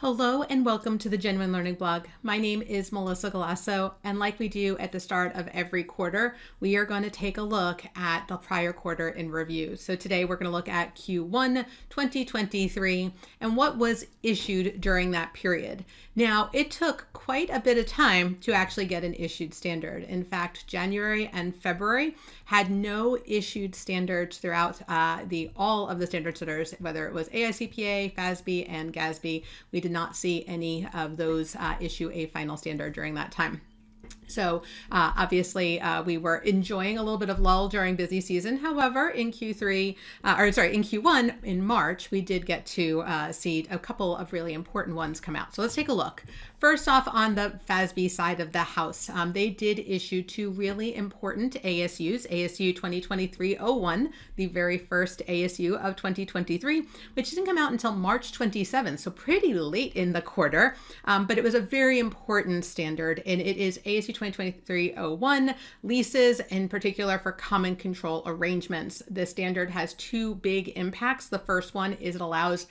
Hello and welcome to the Genuine Learning Blog. My name is Melisa Galasso, and like we do at the start of every quarter, we are going to take a look at the prior quarter in review. So today we're going to look at Q1 2023 and what was issued during that period. Now, it took quite a bit of time to actually get an issued standard. In fact, January and February had no issued standards throughout all of the standard setters, whether it was AICPA, FASB, and GASB. We did not see any of those issue a final standard during that time. So obviously we were enjoying a little bit of lull during busy season. However, in Q1 in March, we did get to see a couple of really important ones come out. So let's take a look. First off, on the FASB side of the house, they did issue two really important ASUs, ASU 2023-01, the very first ASU of 2023, which didn't come out until March 27th, so pretty late in the quarter, but it was a very important standard, and it is ASU 2023-01, leases, in particular for common control arrangements. The standard has two big impacts. The first one is it allows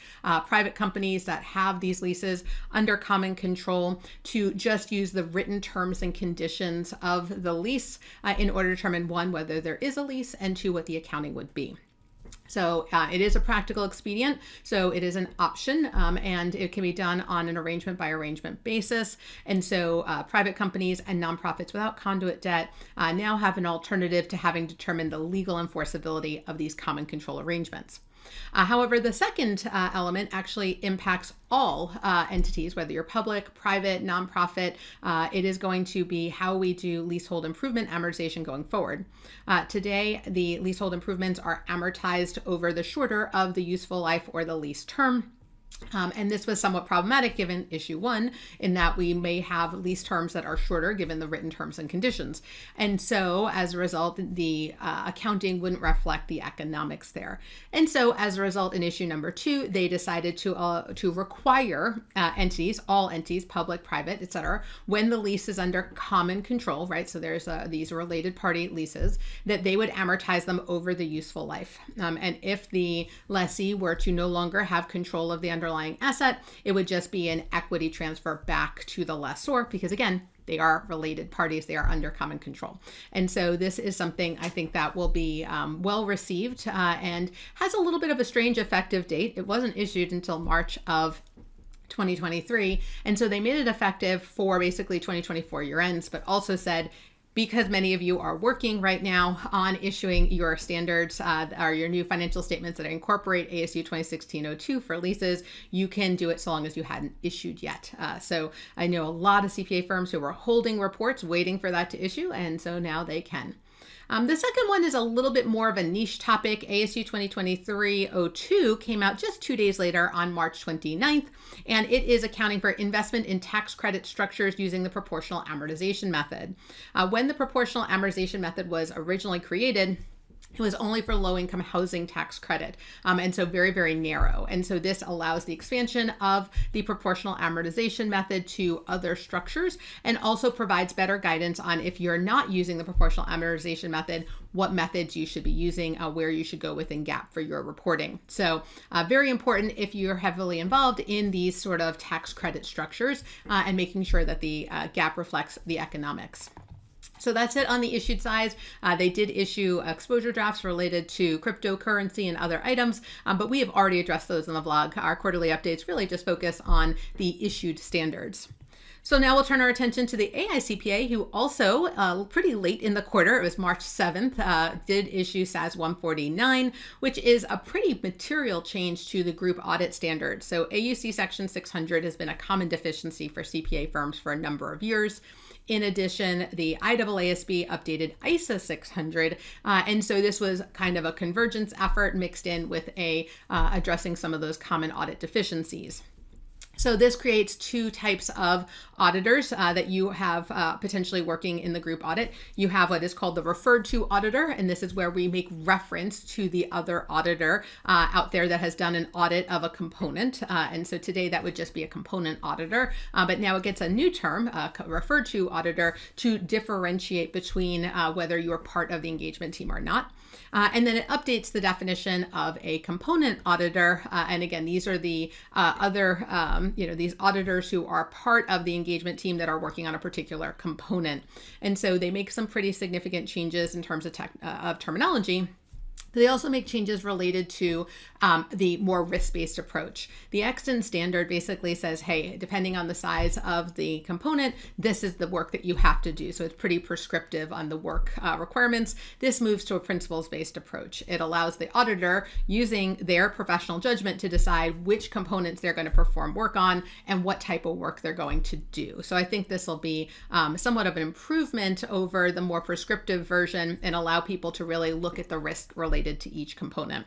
private companies that have these leases under common control to just use the written terms and conditions of the lease in order to determine, one, whether there is a lease, and two, what the accounting would be. So it is a practical expedient, so it is an option, and it can be done on an arrangement by arrangement basis. And so private companies and nonprofits without conduit debt now have an alternative to having determined the legal enforceability of these common control arrangements. However, the second element actually impacts all entities, whether you're public, private, nonprofit. It is going to be how we do leasehold improvement amortization going forward. Today, the leasehold improvements are amortized over the shorter of the useful life or the lease term. And this was somewhat problematic given issue one, in that we may have lease terms that are shorter given the written terms and conditions. And so as a result, the accounting wouldn't reflect the economics there. And so as a result, in issue number two, they decided to require entities, all entities, public, private, etc., when the lease is under common control, right? So there's these related party leases, that they would amortize them over the useful life. And if the lessee were to no longer have control of the underlying asset, it would just be an equity transfer back to the lessor, because again, they are related parties, they are under common control. And so this is something I think that will be well received and has a little bit of a strange effective date. It wasn't issued until March of 2023. And so they made it effective for basically 2024 year ends, but also said, because many of you are working right now on issuing your standards or your new financial statements that incorporate ASU 2016-02 for leases, you can do it so long as you hadn't issued yet. So I know a lot of CPA firms who were holding reports waiting for that to issue, and so now they can. The second one is a little bit more of a niche topic. ASU 2023-02 came out just 2 days later on March 29th, and it is accounting for investment in tax credit structures using the proportional amortization method. When the proportional amortization method was originally created, it was only for low-income housing tax credit, and so very, very narrow. And so this allows the expansion of the proportional amortization method to other structures, and also provides better guidance on, if you're not using the proportional amortization method, what methods you should be using, where you should go within GAAP for your reporting. So very important if you're heavily involved in these sort of tax credit structures and making sure that the GAAP reflects the economics. So that's it on the issued side. They did issue exposure drafts related to cryptocurrency and other items, but we have already addressed those in the vlog. Our quarterly updates really just focus on the issued standards. So now we'll turn our attention to the AICPA, who also pretty late in the quarter, it was March 7th, did issue SAS 149, which is a pretty material change to the group audit standard. So AUC Section 600 has been a common deficiency for CPA firms for a number of years. In addition, the IAASB updated ISA 600, and so this was kind of a convergence effort mixed in with addressing some of those common audit deficiencies. So this creates two types of auditors that you have potentially working in the group audit. You have what is called the referred to auditor, and this is where we make reference to the other auditor out there that has done an audit of a component. And so today that would just be a component auditor, but now it gets a new term, referred to auditor, to differentiate between whether you're part of the engagement team or not. And then it updates the definition of a component auditor. And again, these are the these auditors who are part of the engagement team that are working on a particular component. And so they make some pretty significant changes in terms of terminology. They also make changes related to the more risk-based approach. The Exton standard basically says, hey, depending on the size of the component, this is the work that you have to do. So it's pretty prescriptive on the work requirements. This moves to a principles-based approach. It allows the auditor, using their professional judgment, to decide which components they're going to perform work on and what type of work they're going to do. So I think this will be somewhat of an improvement over the more prescriptive version and allow people to really look at the risk related to each component.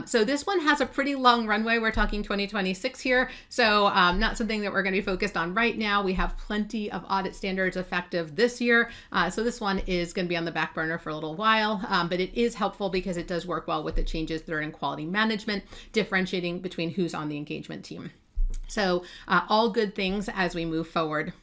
So this one has a pretty long runway. We're talking 2026 here. So not something that we're going to be focused on right now. We have plenty of audit standards effective this year. So this one is going to be on the back burner for a little while, but it is helpful because it does work well with the changes that are in quality management, differentiating between who's on the engagement team. So all good things as we move forward.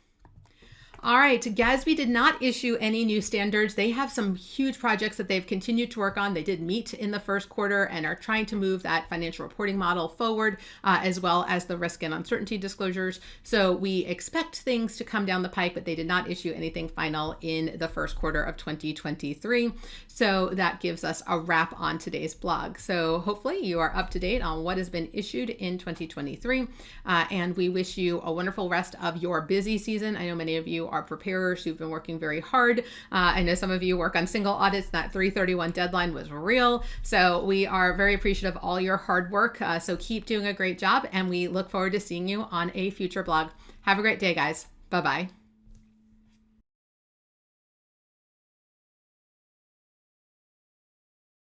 All right, GASB did not issue any new standards. They have some huge projects that they've continued to work on. They did meet in the first quarter and are trying to move that financial reporting model forward, as well as the risk and uncertainty disclosures. So we expect things to come down the pike, but they did not issue anything final in the first quarter of 2023. So that gives us a wrap on today's blog. So hopefully you are up to date on what has been issued in 2023. And we wish you a wonderful rest of your busy season. I know many of you are preparers who've been working very hard. I know some of you work on single audits. That 3/31 deadline was real. So we are very appreciative of all your hard work. So keep doing a great job, and we look forward to seeing you on a future blog. Have a great day, guys. Bye-bye.